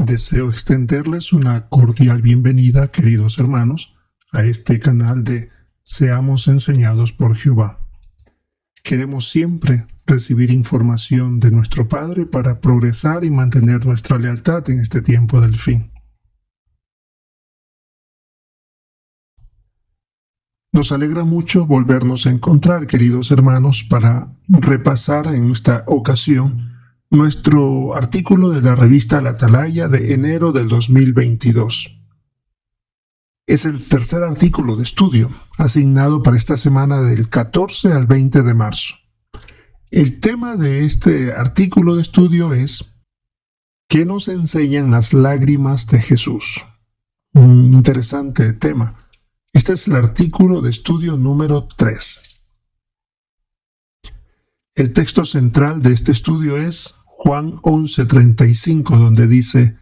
Deseo extenderles una cordial bienvenida, queridos hermanos, a este canal de Seamos Enseñados por Jehová. Queremos siempre recibir información de nuestro Padre para progresar y mantener nuestra lealtad en este tiempo del fin. Nos alegra mucho volvernos a encontrar, queridos hermanos, para repasar en esta ocasión nuestro artículo de la revista La Atalaya de enero del 2022. Es el tercer artículo de estudio, asignado para esta semana del 14 al 20 de marzo. El tema de este artículo de estudio es ¿qué nos enseñan las lágrimas de Jesús? Un interesante tema. Este es el artículo de estudio número 3. El texto central de este estudio es Juan 11:35, donde dice: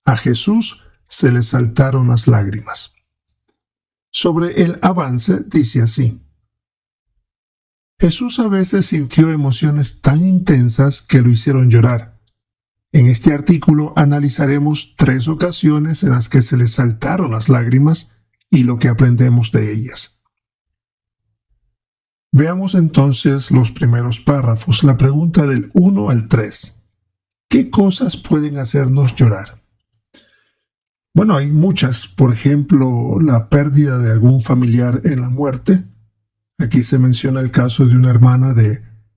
a Jesús se le saltaron las lágrimas. Sobre el avance dice así: Jesús a veces sintió emociones tan intensas que lo hicieron llorar. En este artículo analizaremos 3 ocasiones en las que se le saltaron las lágrimas y lo que aprendemos de ellas. Veamos entonces los primeros párrafos, la pregunta del 1 al 3. ¿Qué cosas pueden hacernos llorar? Bueno, hay muchas. Por ejemplo, la pérdida de algún familiar en la muerte. Aquí se menciona el caso de una hermana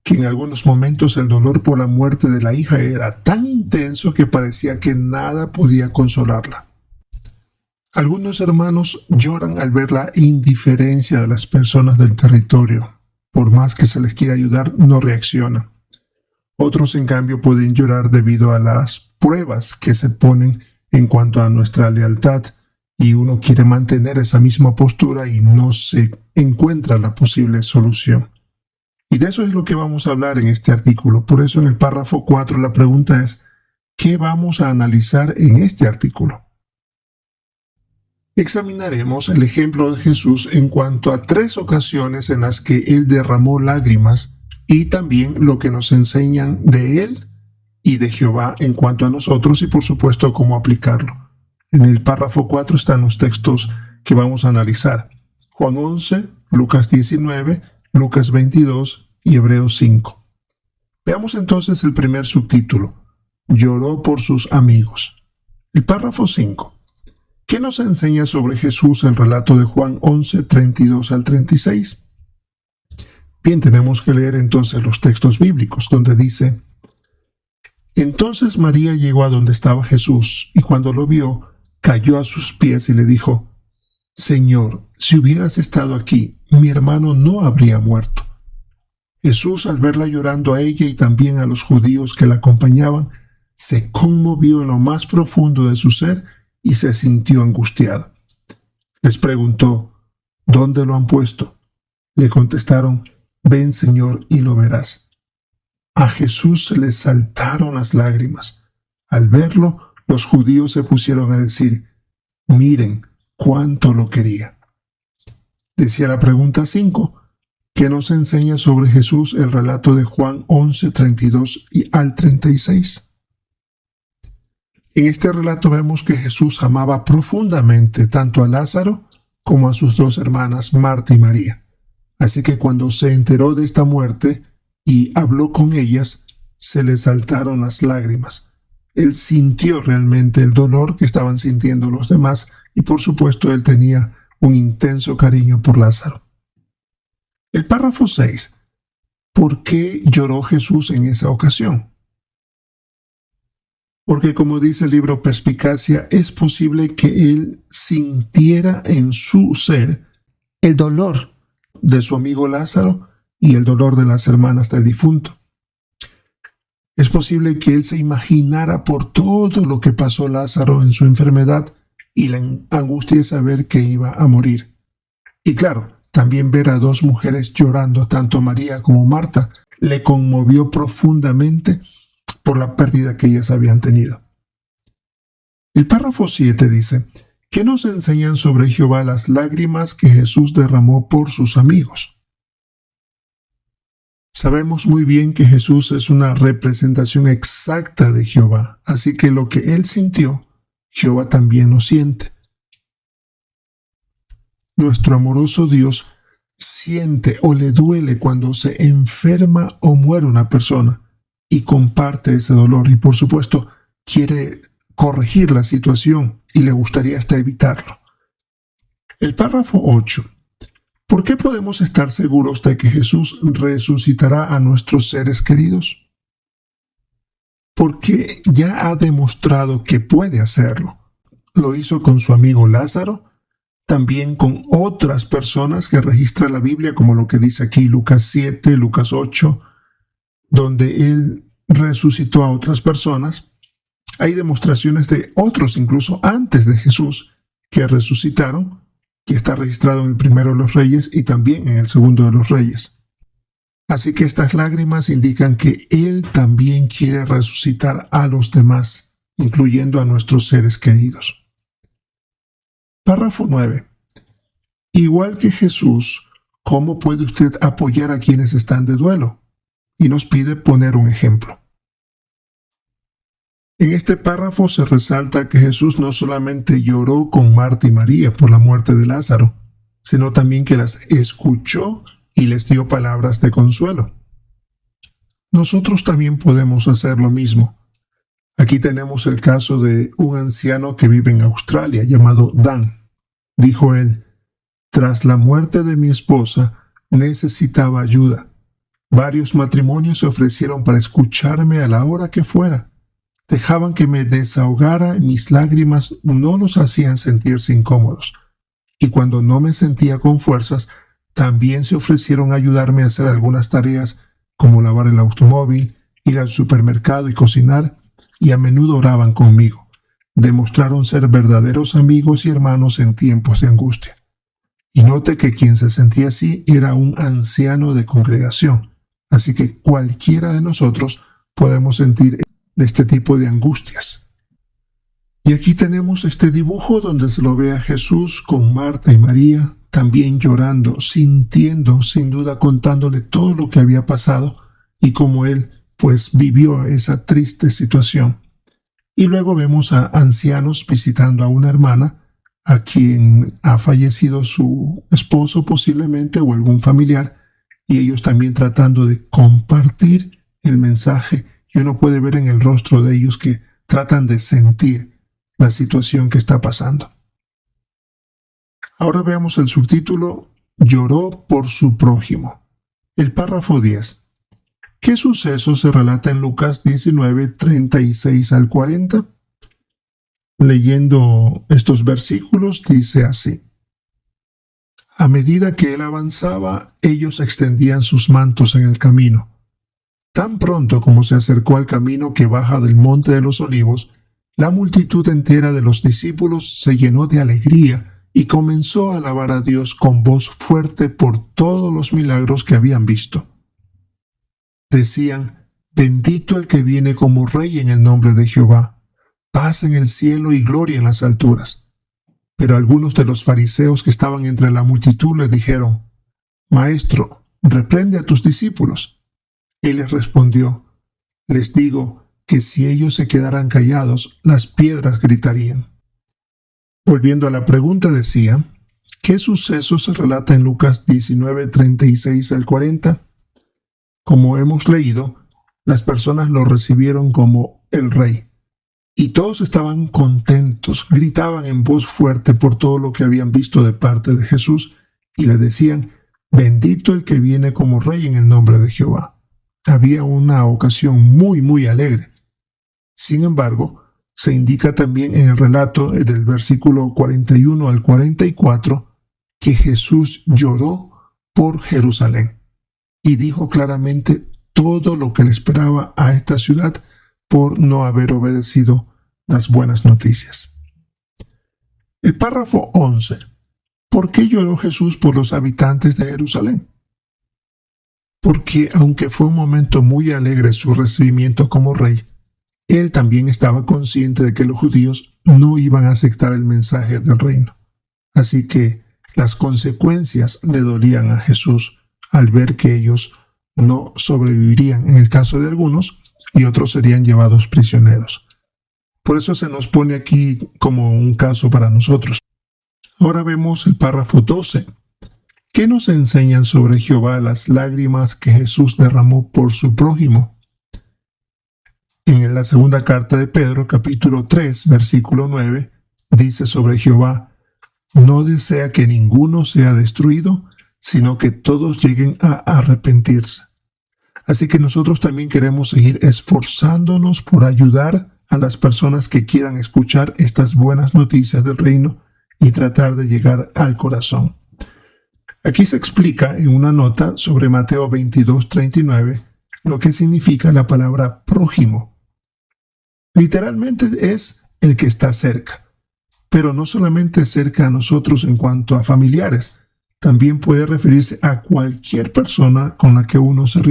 que en algunos momentos el dolor por la muerte de la hija era tan intenso que parecía que nada podía consolarla. Algunos hermanos lloran al ver la indiferencia de las personas del territorio. Por más que se les quiera ayudar, no reaccionan. Otros, en cambio, pueden llorar debido a las pruebas que se ponen en cuanto a nuestra lealtad, y uno quiere mantener esa misma postura y no se encuentra la posible solución. Y de eso es lo que vamos a hablar en este artículo. Por eso en el párrafo 4 la pregunta es: ¿qué vamos a analizar en este artículo? Examinaremos el ejemplo de Jesús en cuanto a 3 ocasiones en las que Él derramó lágrimas y también lo que nos enseñan de Él y de Jehová en cuanto a nosotros y por supuesto cómo aplicarlo. En el párrafo 4 están los textos que vamos a analizar: Juan 11, Lucas 19, Lucas 22 y Hebreos 5. Veamos entonces el primer subtítulo: lloró por sus amigos. El párrafo 5. ¿Qué nos enseña sobre Jesús el relato de Juan 11, 32 al 36? Bien, tenemos que leer entonces los textos bíblicos, donde dice: Entonces María llegó a donde estaba Jesús, y cuando lo vio, cayó a sus pies y le dijo: Señor, si hubieras estado aquí, mi hermano no habría muerto. Jesús, al verla llorando a ella y también a los judíos que la acompañaban, se conmovió en lo más profundo de su ser y se sintió angustiado. Les preguntó: ¿dónde lo han puesto? Le contestaron: ven, Señor, y lo verás. A Jesús se le saltaron las lágrimas. Al verlo, los judíos se pusieron a decir: miren cuánto lo quería. Decía la pregunta 5, ¿qué nos enseña sobre Jesús el relato de Juan 11, 32 y al 36? En este relato vemos que Jesús amaba profundamente tanto a Lázaro como a sus 2 hermanas, Marta y María. Así que cuando se enteró de esta muerte y habló con ellas, se le saltaron las lágrimas. Él sintió realmente el dolor que estaban sintiendo los demás y por supuesto él tenía un intenso cariño por Lázaro. El párrafo 6. ¿Por qué lloró Jesús en esa ocasión? Porque, como dice el libro Perspicacia, es posible que él sintiera en su ser el dolor de su amigo Lázaro y el dolor de las hermanas del difunto. Es posible que él se imaginara por todo lo que pasó Lázaro en su enfermedad y la angustia de saber que iba a morir. Y claro, también ver a 2 mujeres llorando, tanto María como Marta, le conmovió profundamente por la pérdida que ellas habían tenido. El párrafo 7 dice: ¿qué nos enseñan sobre Jehová las lágrimas que Jesús derramó por sus amigos? Sabemos muy bien que Jesús es una representación exacta de Jehová, así que lo que él sintió, Jehová también lo siente. Nuestro amoroso Dios siente o le duele cuando se enferma o muere una persona y comparte ese dolor y por supuesto quiere corregir la situación y le gustaría hasta evitarlo. El párrafo 8. ¿Por qué podemos estar seguros de que Jesús resucitará a nuestros seres queridos? Porque ya ha demostrado que puede hacerlo. Lo hizo con su amigo Lázaro, también con otras personas que registra la Biblia, como lo que dice aquí Lucas 7, Lucas 8, donde él resucitó a otras personas. Hay demostraciones de otros, incluso antes de Jesús, que resucitaron, que está registrado en el primero de los Reyes y también en el segundo de los Reyes. Así que estas lágrimas indican que Él también quiere resucitar a los demás, incluyendo a nuestros seres queridos. Párrafo 9. Igual que Jesús, ¿cómo puede usted apoyar a quienes están de duelo? Y nos pide poner un ejemplo. En este párrafo se resalta que Jesús no solamente lloró con Marta y María por la muerte de Lázaro, sino también que las escuchó y les dio palabras de consuelo. Nosotros también podemos hacer lo mismo. Aquí tenemos el caso de un anciano que vive en Australia llamado Dan. Dijo él: tras la muerte de mi esposa, necesitaba ayuda. Varios matrimonios se ofrecieron para escucharme a la hora que fuera. Dejaban que me desahogara y mis lágrimas no los hacían sentirse incómodos. Y cuando no me sentía con fuerzas, también se ofrecieron a ayudarme a hacer algunas tareas como lavar el automóvil, ir al supermercado y cocinar, y a menudo oraban conmigo. Demostraron ser verdaderos amigos y hermanos en tiempos de angustia. Y note que quien se sentía así era un anciano de congregación. Así que cualquiera de nosotros podemos sentir de este tipo de angustias. Y aquí tenemos este dibujo donde se lo ve a Jesús con Marta y María, también llorando, sintiendo, sin duda contándole todo lo que había pasado y cómo él pues vivió esa triste situación. Y luego vemos a ancianos visitando a una hermana a quien ha fallecido su esposo posiblemente o algún familiar, y ellos también tratando de compartir el mensaje. Y uno puede ver en el rostro de ellos que tratan de sentir la situación que está pasando. Ahora veamos el subtítulo: Lloró por su prójimo. El párrafo 10. ¿Qué suceso se relata en Lucas 19, 36 al 40? Leyendo estos versículos dice así: a medida que él avanzaba, ellos extendían sus mantos en el camino. Tan pronto como se acercó al camino que baja del Monte de los Olivos, la multitud entera de los discípulos se llenó de alegría y comenzó a alabar a Dios con voz fuerte por todos los milagros que habían visto. Decían: bendito el que viene como Rey en el nombre de Jehová, paz en el cielo y gloria en las alturas. Pero algunos de los fariseos que estaban entre la multitud le dijeron: Maestro, reprende a tus discípulos. Él les respondió: les digo que si ellos se quedaran callados, las piedras gritarían. Volviendo a la pregunta, decía: ¿qué suceso se relata en Lucas 19, 36 al 40? Como hemos leído, las personas lo recibieron como el Rey. Y todos estaban contentos, gritaban en voz fuerte por todo lo que habían visto de parte de Jesús y le decían: bendito el que viene como Rey en el nombre de Jehová. Había una ocasión muy alegre. Sin embargo, se indica también en el relato del versículo 41 al 44 que Jesús lloró por Jerusalén y dijo claramente todo lo que le esperaba a esta ciudad por no haber obedecido las buenas noticias. El párrafo 11. ¿Por qué lloró Jesús por los habitantes de Jerusalén? Porque aunque fue un momento muy alegre su recibimiento como rey, él también estaba consciente de que los judíos no iban a aceptar el mensaje del reino. Así que las consecuencias le dolían a Jesús al ver que ellos no sobrevivirían en el caso de algunos y otros serían llevados prisioneros. Por eso se nos pone aquí como un caso para nosotros. Ahora vemos el párrafo 12. ¿Qué nos enseñan sobre Jehová las lágrimas que Jesús derramó por su prójimo? En la segunda carta de Pedro, capítulo 3, versículo 9, dice sobre Jehová: no desea que ninguno sea destruido, sino que todos lleguen a arrepentirse. Así que nosotros también queremos seguir esforzándonos por ayudar a las personas que quieran escuchar estas buenas noticias del reino y tratar de llegar al corazón. Aquí se explica en una nota sobre Mateo 22:39 lo que significa la palabra prójimo. Literalmente es el que está cerca, pero no solamente cerca a nosotros en cuanto a familiares, también puede referirse a cualquier persona con la que uno se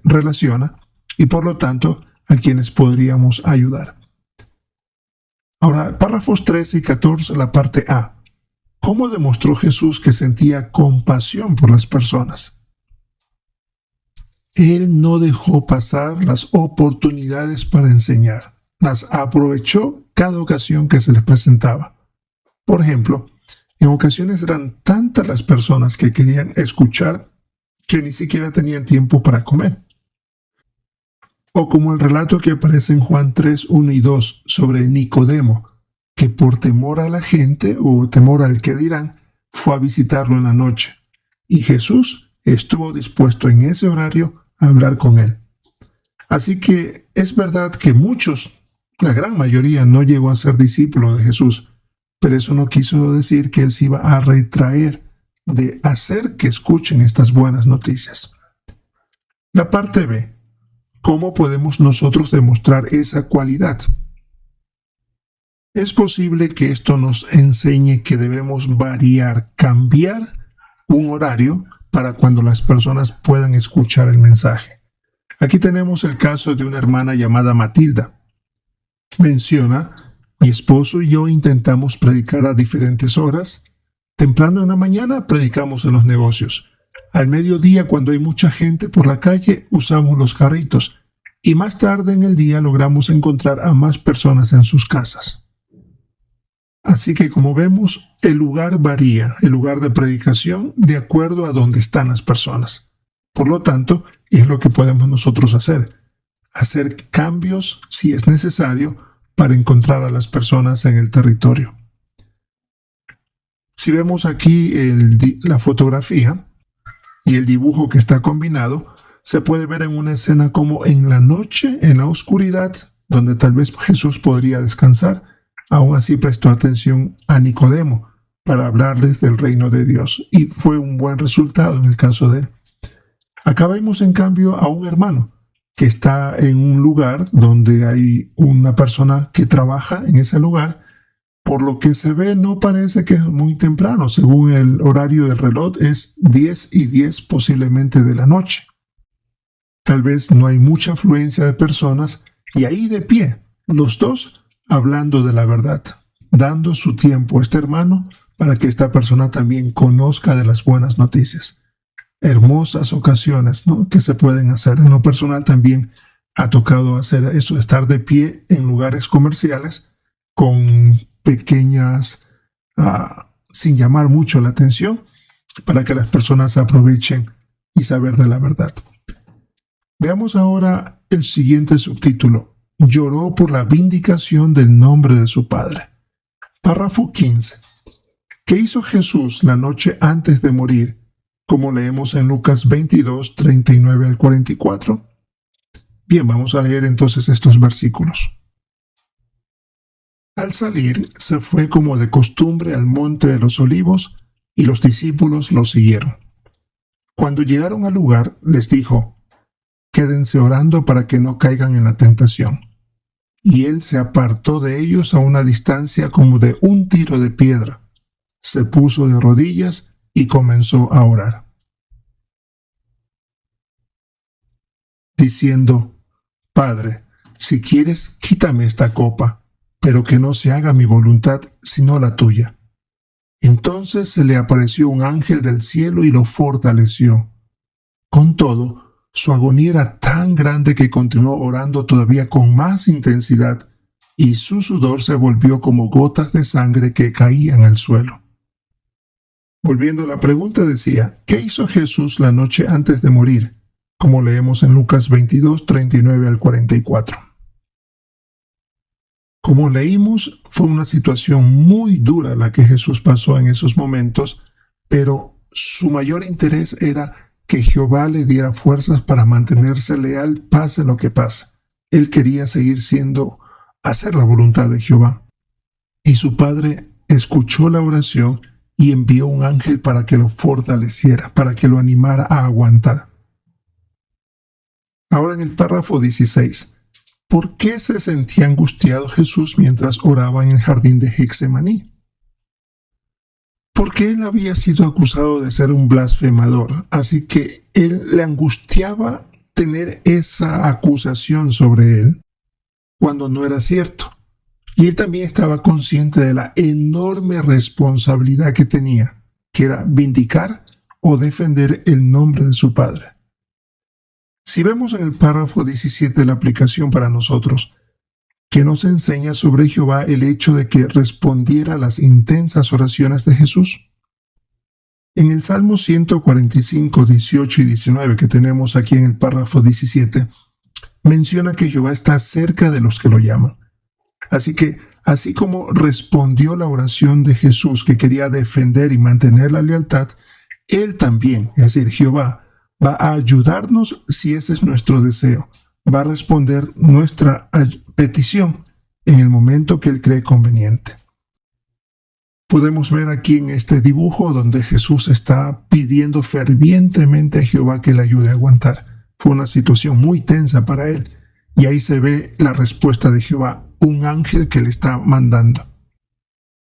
relaciona y por lo tanto a quienes podríamos ayudar. Ahora, párrafos 13 y 14, la parte A. ¿Cómo demostró Jesús que sentía compasión por las personas? Él no dejó pasar las oportunidades para enseñar. Las aprovechó cada ocasión que se les presentaba. Por ejemplo, en ocasiones eran tantas las personas que querían escuchar que ni siquiera tenían tiempo para comer. O como el relato que aparece en Juan 3, 1 y 2 sobre Nicodemo, que por temor a la gente o temor al que dirán, fue a visitarlo en la noche. Y Jesús estuvo dispuesto en ese horario a hablar con él. Así que es verdad que muchos, la gran mayoría, no llegó a ser discípulo de Jesús, pero eso no quiso decir que él se iba a retraer de hacer que escuchen estas buenas noticias. La parte B. ¿Cómo podemos nosotros demostrar esa cualidad? Es posible que esto nos enseñe que debemos cambiar un horario para cuando las personas puedan escuchar el mensaje. Aquí tenemos el caso de una hermana llamada Matilda. Menciona: mi esposo y yo intentamos predicar a diferentes horas. Temprano en la mañana predicamos en los negocios. Al mediodía, cuando hay mucha gente por la calle, usamos los carritos. Y más tarde en el día logramos encontrar a más personas en sus casas. Así que, como vemos, el lugar varía, el lugar de predicación, de acuerdo a donde están las personas. Por lo tanto, es lo que podemos nosotros hacer cambios si es necesario para encontrar a las personas en el territorio. Si vemos aquí la fotografía y el dibujo que está combinado, se puede ver en una escena como en la noche, en la oscuridad, donde tal vez Jesús podría descansar. Aún así prestó atención a Nicodemo para hablarles del reino de Dios, y fue un buen resultado en el caso de él. Acá vemos en cambio a un hermano que está en un lugar donde hay una persona que trabaja en ese lugar. Por lo que se ve, no parece que es muy temprano. Según el horario del reloj, es 10:10 posiblemente de la noche. Tal vez no hay mucha afluencia de personas, y ahí de pie, los dos hablando de la verdad, dando su tiempo a este hermano para que esta persona también conozca de las buenas noticias. Hermosas ocasiones, ¿no?, que se pueden hacer. En lo personal también ha tocado hacer eso, estar de pie en lugares comerciales con pequeñas, sin llamar mucho la atención, para que las personas aprovechen y saber de la verdad. Veamos ahora el siguiente subtítulo: lloró por la vindicación del nombre de su Padre. Párrafo 15. ¿Qué hizo Jesús la noche antes de morir? Como leemos en Lucas 22, 39 al 44. Bien, vamos a leer entonces estos versículos. Al salir, se fue como de costumbre al monte de los olivos, y los discípulos lo siguieron. Cuando llegaron al lugar, les dijo: quédense orando para que no caigan en la tentación. Y él se apartó de ellos a una distancia como de un tiro de piedra. Se puso de rodillas y comenzó a orar, diciendo: Padre, si quieres, quítame esta copa, pero que no se haga mi voluntad sino la tuya. Entonces se le apareció un ángel del cielo y lo fortaleció. Con todo, Su agonía era tan grande que continuó orando todavía con más intensidad, y su sudor se volvió como gotas de sangre que caían al suelo. Volviendo a la pregunta, decía, ¿qué hizo Jesús la noche antes de morir? Como leemos en Lucas 22, 39 al 44. Como leímos, fue una situación muy dura la que Jesús pasó en esos momentos, pero su mayor interés era que Jehová le diera fuerzas para mantenerse leal pase lo que pase. Él quería seguir hacer la voluntad de Jehová. Y su padre escuchó la oración y envió un ángel para que lo fortaleciera, para que lo animara a aguantar. Ahora en el párrafo 16. ¿Por qué se sentía angustiado Jesús mientras oraba en el jardín de Getsemaní? Porque él había sido acusado de ser un blasfemador, así que él le angustiaba tener esa acusación sobre él cuando no era cierto. Y él también estaba consciente de la enorme responsabilidad que tenía, que era vindicar o defender el nombre de su padre. Si vemos en el párrafo 17 la aplicación para nosotros, que nos enseña sobre Jehová el hecho de que respondiera a las intensas oraciones de Jesús. En el Salmo 145, 18 y 19 que tenemos aquí en el párrafo 17, menciona que Jehová está cerca de los que lo llaman. Así que, así como respondió la oración de Jesús que quería defender y mantener la lealtad, Él también, es decir, Jehová, va a ayudarnos si ese es nuestro deseo. Va a responder nuestra petición en el momento que Él cree conveniente. Podemos ver aquí en este dibujo donde Jesús está pidiendo fervientemente a Jehová que le ayude a aguantar. Fue una situación muy tensa para él. Y ahí se ve la respuesta de Jehová, un ángel que le está mandando.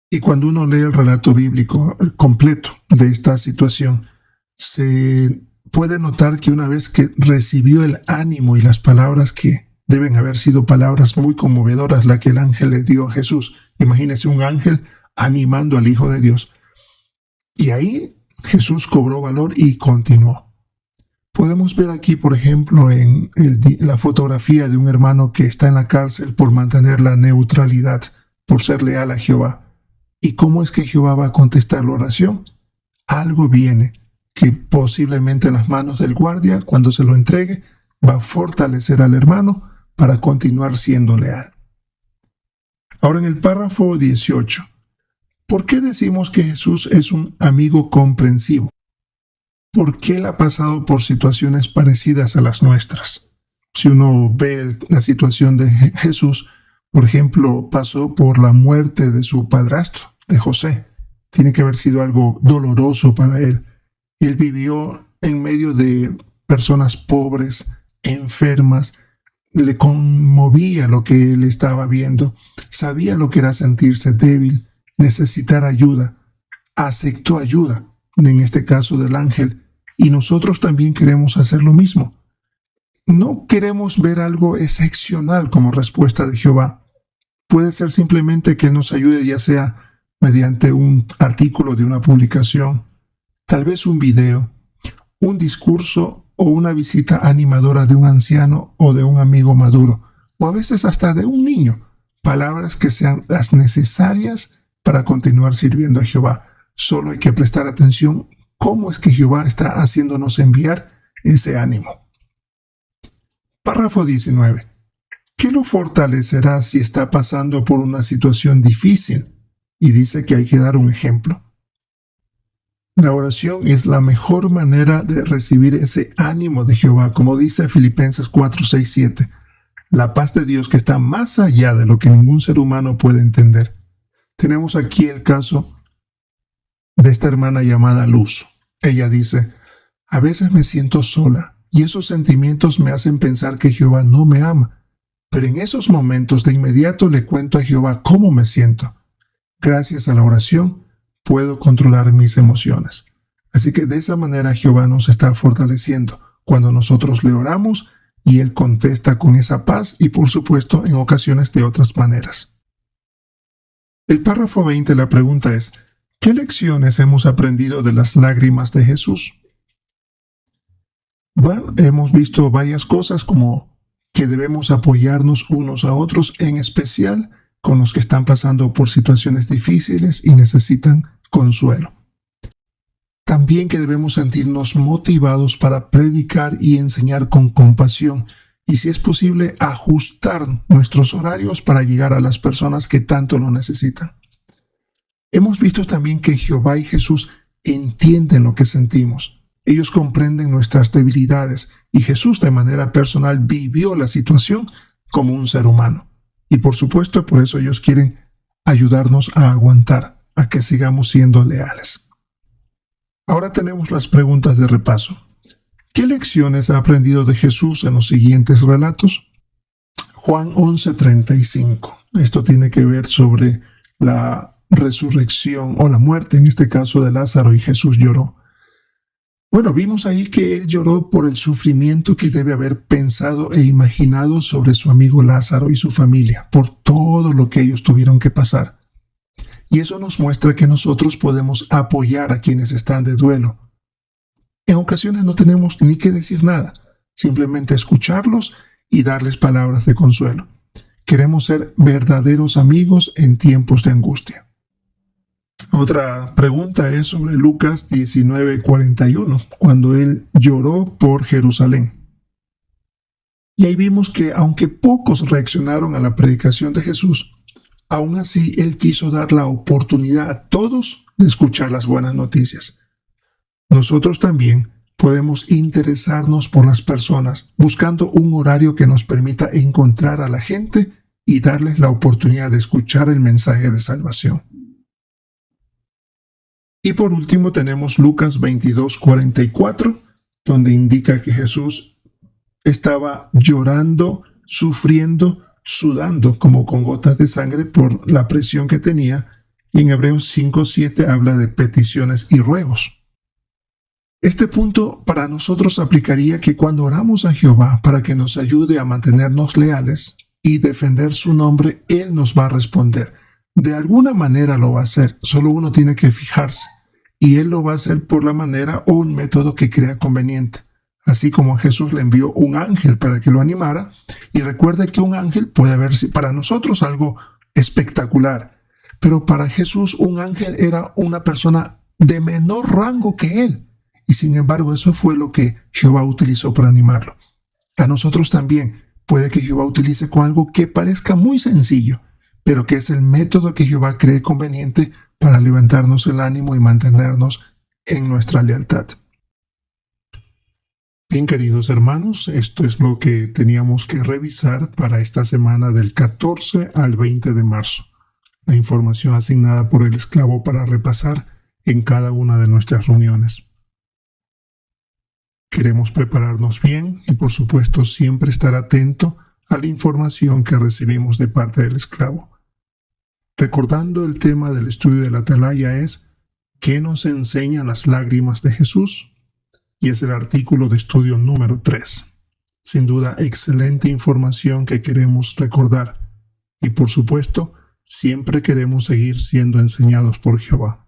Y cuando uno lee el relato bíblico completo de esta situación, se puede notar que una vez que recibió el ánimo y las palabras que deben haber sido palabras muy conmovedoras, la que el ángel le dio a Jesús. Imagínese un ángel animando al Hijo de Dios. Y ahí Jesús cobró valor y continuó. Podemos ver aquí, por ejemplo, en la fotografía de un hermano que está en la cárcel por mantener la neutralidad, por ser leal a Jehová. ¿Y cómo es que Jehová va a contestar la oración? Algo viene que posiblemente en las manos del guardia, cuando se lo entregue, va a fortalecer al hermano para continuar siendo leal. Ahora en el párrafo 18, ¿por qué decimos que Jesús es un amigo comprensivo? Porque Él ha pasado por situaciones parecidas a las nuestras. Si uno ve la situación de Jesús, por ejemplo, pasó por la muerte de su padrastro, de José. Tiene que haber sido algo doloroso para Él. Él vivió en medio de personas pobres, enfermas. Le conmovía lo que él estaba viendo. Sabía lo que era sentirse débil, necesitar ayuda. Aceptó ayuda, en este caso del ángel. Y nosotros también queremos hacer lo mismo. No queremos ver algo excepcional como respuesta de Jehová. Puede ser simplemente que Él nos ayude, ya sea mediante un artículo de una publicación, tal vez un video, un discurso o una visita animadora de un anciano o de un amigo maduro, o a veces hasta de un niño. Palabras que sean las necesarias para continuar sirviendo a Jehová. Solo hay que prestar atención cómo es que Jehová está haciéndonos enviar ese ánimo. Párrafo 19. ¿Qué lo fortalecerá si está pasando por una situación difícil? Y dice que hay que dar un ejemplo. La oración es la mejor manera de recibir ese ánimo de Jehová, como dice Filipenses 4, 6, 7. La paz de Dios que está más allá de lo que ningún ser humano puede entender. Tenemos aquí el caso de esta hermana llamada Luz. Ella dice, a veces me siento sola y esos sentimientos me hacen pensar que Jehová no me ama. Pero en esos momentos de inmediato le cuento a Jehová cómo me siento. Gracias a la oración puedo controlar mis emociones. Así que de esa manera Jehová nos está fortaleciendo cuando nosotros le oramos y Él contesta con esa paz y por supuesto en ocasiones de otras maneras. El párrafo 20, la pregunta es, ¿qué lecciones hemos aprendido de las lágrimas de Jesús? Bueno, hemos visto varias cosas como que debemos apoyarnos unos a otros, en especial con los que están pasando por situaciones difíciles y necesitan consuelo. También que debemos sentirnos motivados para predicar y enseñar con compasión y, si es posible, ajustar nuestros horarios para llegar a las personas que tanto lo necesitan. Hemos visto también que Jehová y Jesús entienden lo que sentimos. Ellos comprenden nuestras debilidades y Jesús de manera personal vivió la situación como un ser humano. Y por supuesto, por eso ellos quieren ayudarnos a aguantar, a que sigamos siendo leales. Ahora tenemos las preguntas de repaso. ¿Qué lecciones ha aprendido de Jesús en los siguientes relatos? Juan 11:35. Esto tiene que ver sobre la resurrección o la muerte, en este caso de Lázaro, y Jesús lloró. Bueno, vimos ahí que él lloró por el sufrimiento que debe haber pensado e imaginado sobre su amigo Lázaro y su familia, por todo lo que ellos tuvieron que pasar. Y eso nos muestra que nosotros podemos apoyar a quienes están de duelo. En ocasiones no tenemos ni que decir nada, simplemente escucharlos y darles palabras de consuelo. Queremos ser verdaderos amigos en tiempos de angustia. Otra pregunta es sobre Lucas 19:41, cuando él lloró por Jerusalén. Y ahí vimos que aunque pocos reaccionaron a la predicación de Jesús, aún así él quiso dar la oportunidad a todos de escuchar las buenas noticias. Nosotros también podemos interesarnos por las personas, buscando un horario que nos permita encontrar a la gente y darles la oportunidad de escuchar el mensaje de salvación. Y por último tenemos Lucas 22:44, donde indica que Jesús estaba llorando, sufriendo, sudando como con gotas de sangre por la presión que tenía, y en Hebreos 5:7 habla de peticiones y ruegos. Este punto para nosotros aplicaría que cuando oramos a Jehová para que nos ayude a mantenernos leales y defender su nombre, Él nos va a responder. De alguna manera lo va a hacer, solo uno tiene que fijarse. Y Él lo va a hacer por la manera o un método que crea conveniente. Así como a Jesús le envió un ángel para que lo animara. Y recuerde que un ángel puede verse para nosotros algo espectacular. Pero para Jesús un ángel era una persona de menor rango que Él. Y sin embargo eso fue lo que Jehová utilizó para animarlo. A nosotros también puede que Jehová utilice con algo que parezca muy sencillo, pero que es el método que Jehová cree conveniente para levantarnos el ánimo y mantenernos en nuestra lealtad. Bien, queridos hermanos, esto es lo que teníamos que revisar para esta semana del 14 al 20 de marzo. La información asignada por el esclavo para repasar en cada una de nuestras reuniones. Queremos prepararnos bien y, por supuesto, siempre estar atento a la información que recibimos de parte del esclavo. Recordando, el tema del estudio de la Atalaya es ¿qué nos enseñan las lágrimas de Jesús? Y es el artículo de estudio número 3. Sin duda, excelente información que queremos recordar. Y por supuesto, siempre queremos seguir siendo enseñados por Jehová.